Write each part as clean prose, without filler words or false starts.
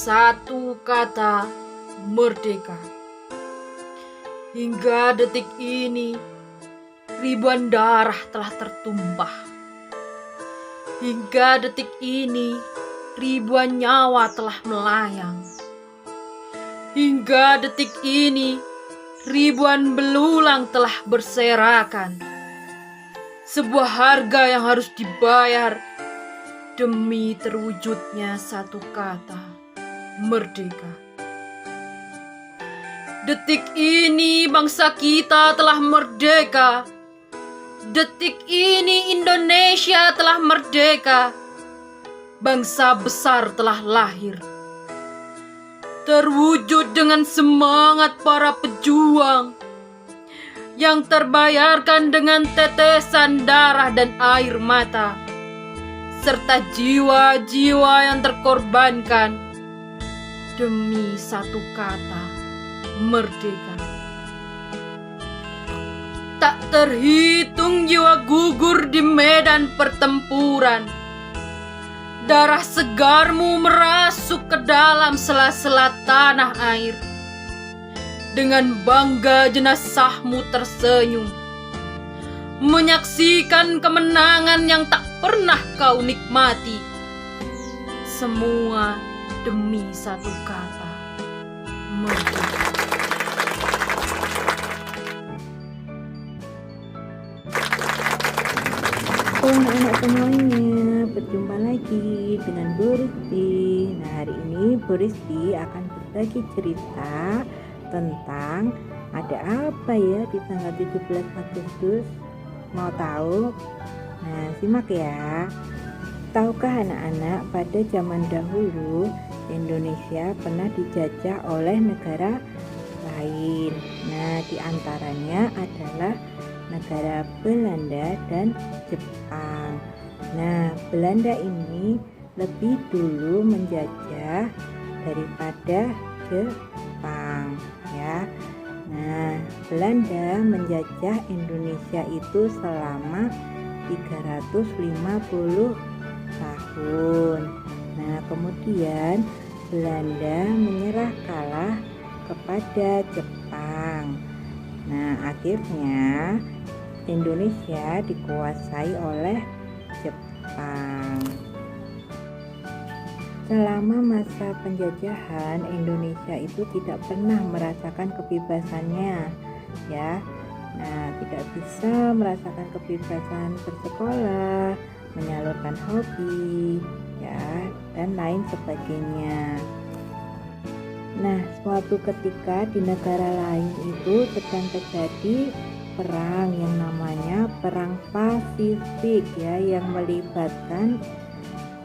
satu kata merdeka. Hingga detik ini, ribuan darah telah tertumpah. Hingga detik ini, ribuan nyawa telah melayang. Hingga detik ini, ribuan belulang telah berserakan. Sebuah harga yang harus dibayar demi terwujudnya satu kata merdeka. Detik ini bangsa kita telah merdeka. Detik ini Indonesia telah merdeka. Bangsa besar telah lahir. Terwujud dengan semangat para pejuang yang terbayarkan dengan tetesan darah dan air mata, serta jiwa-jiwa yang terkorbankan demi satu kata merdeka. Tak terhitung jiwa gugur di medan pertempuran. Darah segarmu merasuk ke dalam sela-sela tanah air. Dengan bangga jenazahmu tersenyum, menyaksikan kemenangan yang tak pernah kau nikmati. Semua demi satu kata merdeka. Anak-anak semuanya, berjumpa lagi dengan Bu Risti. Nah, hari ini Bu Risti akan berbagi cerita tentang ada apa ya di tanggal 17 Agustus. Mau tahu? Nah, simak ya. Tahukah anak-anak, pada zaman dahulu Indonesia pernah dijajah oleh negara lain. Nah, diantaranya adalah negara Belanda dan Jepang. Nah, Belanda ini lebih dulu menjajah daripada Jepang ya. Nah, Belanda menjajah Indonesia itu selama 350 tahun. Nah, kemudian Belanda menyerah kalah kepada Jepang. Nah, akhirnya Indonesia dikuasai oleh Jepang. Selama masa penjajahan, Indonesia itu tidak pernah merasakan kebebasannya, ya. Nah, tidak bisa merasakan kebebasan bersekolah, menyalurkan hobi, ya, dan lain sebagainya. Nah, suatu ketika di negara lain itu sedang terjadi perang yang namanya Perang Pasifik ya, yang melibatkan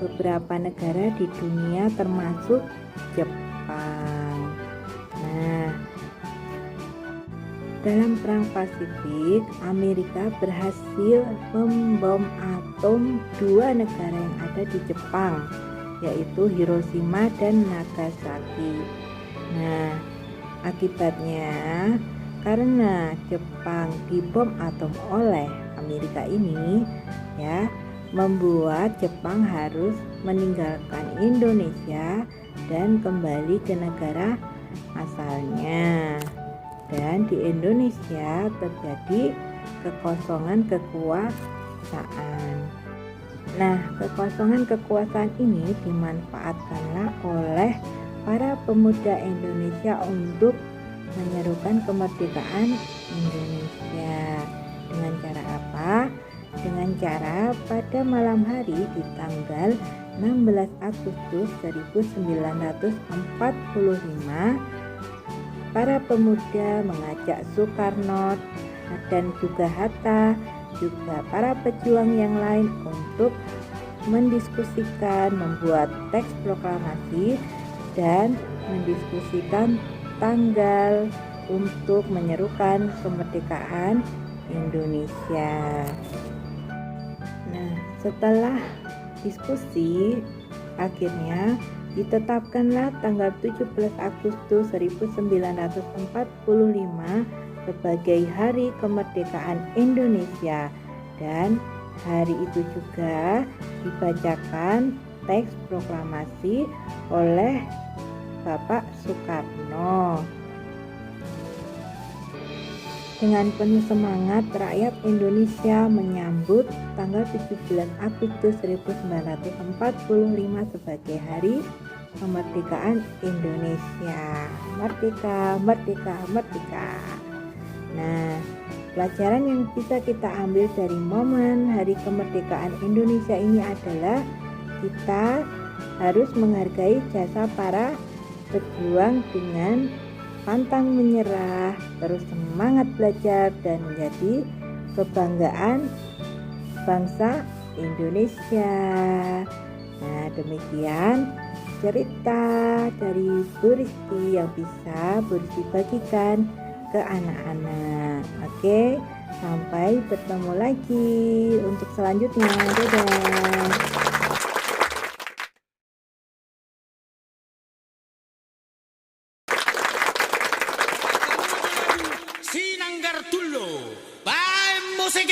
beberapa negara di dunia termasuk Jepang. Nah, dalam Perang Pasifik, Amerika berhasil membom atom dua negara yang ada di Jepang, yaitu Hiroshima dan Nagasaki. Nah, akibatnya karena Jepang dibom atom oleh Amerika ini ya, membuat Jepang harus meninggalkan Indonesia dan kembali ke negara asalnya. Dan di Indonesia terjadi kekosongan kekuasaan. Nah, kekosongan kekuasaan ini dimanfaatkanlah oleh para pemuda Indonesia untuk menyerukan kemerdekaan Indonesia. Dengan cara apa? Dengan cara pada malam hari di tanggal 16 Agustus 1945, para pemuda mengajak Soekarno dan juga Hatta, juga para pejuang yang lain untuk mendiskusikan, membuat teks proklamasi dan mendiskusikan tanggal untuk menyerukan kemerdekaan Indonesia. Nah, setelah diskusi, akhirnya ditetapkanlah tanggal 17 Agustus 1945 sebagai Hari Kemerdekaan Indonesia, dan hari itu juga dibacakan teks proklamasi oleh Bapak Soekarno. Dengan penuh semangat, rakyat Indonesia menyambut tanggal 17 Agustus 1945 sebagai Hari Kemerdekaan Indonesia. Merdeka, merdeka, merdeka. Nah, pelajaran yang bisa kita ambil dari momen Hari Kemerdekaan Indonesia ini adalah kita harus menghargai jasa para pejuang dengan pantang menyerah, terus semangat belajar dan menjadi kebanggaan bangsa Indonesia. Nah, demikian cerita dari Bu Rizky yang bisa Bu Rizky bagikan ke anak-anak. Oke, sampai bertemu lagi untuk selanjutnya. Dadah. Sinanggar dulu, bye musik.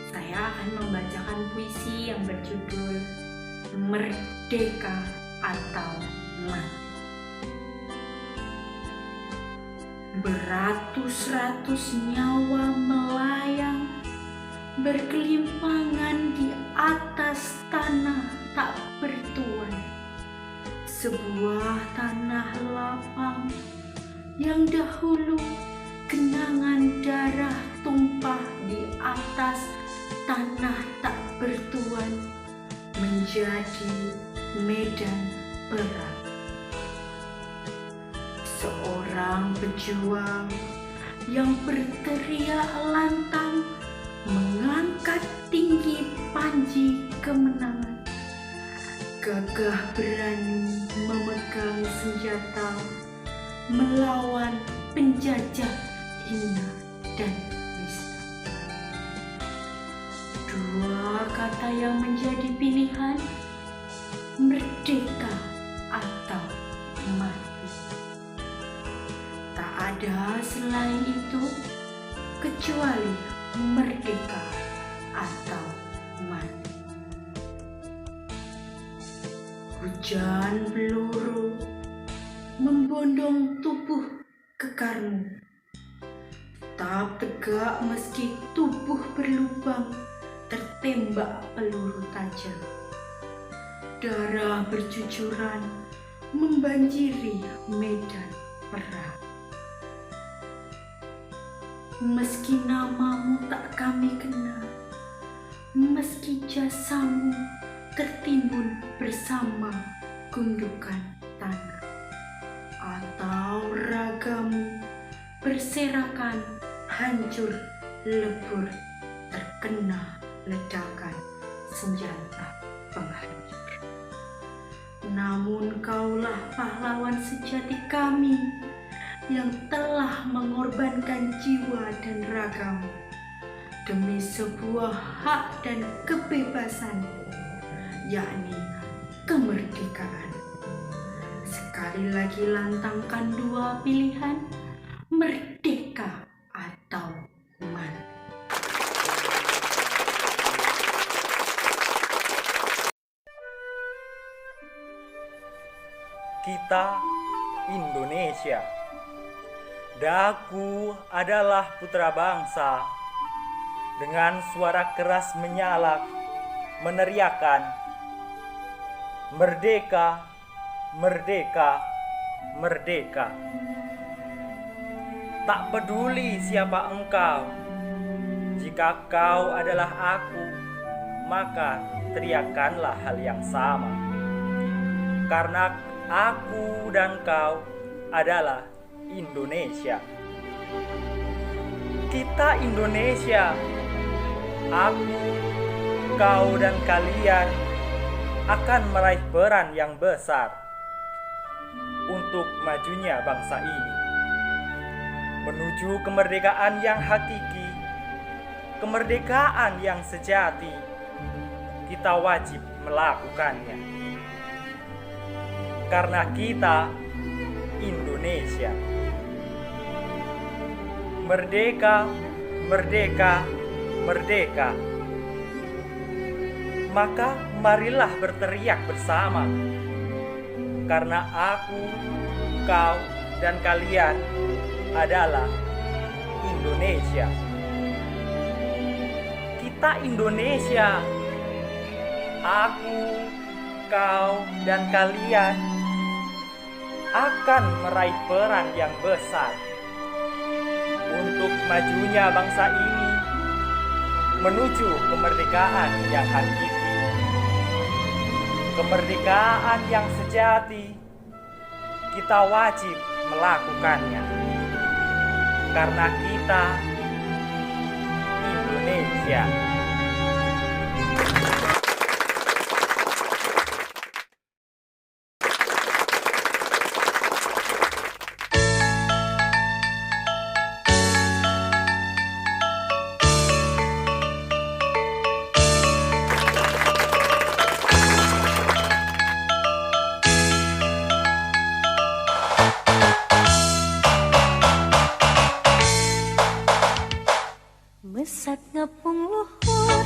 Saya akan membacakan puisi yang berjudul Merdeka atau Mati. Beratus-ratus nyawa melayang, berkelimpangan di atas tanah tak bertuan. Sebuah tanah lapang yang dahulu genangan darah tumpah di atas tanah tak bertuan menjadi medan perang. Seorang pejuang yang berteriak lantang mengangkat tinggi panji kemenangan. Gagah berani memegang senjata melawan penjajah hina dan nista. Dua kata yang menjadi pilihan, merdeka atau mati. Tak ada selain itu kecuali merdeka atau mati. Hujan peluru membondong tubuh kekarmu. Tetap tegak meski tubuh berlubang tertembak peluru tajam. Darah bercucuran membanjiri medan perang. Meski namamu tak kami kenal, meski jasamu tertimbun bersama gundukan tanah, atau ragamu berserakan hancur lebur terkena ledakan senjata penghancur. Namun kaulah pahlawan sejati kami yang telah mengorbankan jiwa dan ragamu demi sebuah hak dan kebebasan, yakni kemerdekaan. Sekali lagi lantangkan dua pilihan, merdeka atau mati. Kita Indonesia. Daku adalah putra bangsa. Dengan suara keras menyalak, meneriakan, merdeka, merdeka, merdeka. Tak peduli siapa engkau, jika kau adalah aku, maka teriakanlah hal yang sama. Karena aku dan kau adalah Indonesia. Kita Indonesia. Aku, kau dan kalian akan meraih peran yang besar untuk majunya bangsa ini menuju kemerdekaan yang hakiki, kemerdekaan yang sejati. Kita wajib melakukannya karena kita Indonesia. Merdeka, merdeka, merdeka. Maka marilah berteriak bersama, karena aku, kau, dan kalian adalah Indonesia. Kita Indonesia. Aku, kau, dan kalian akan meraih peran yang besar untuk majunya bangsa ini menuju kemerdekaan yang hakiki, kemerdekaan yang sejati. Kita wajib melakukannya karena kita Indonesia. Mesat ngepung luhur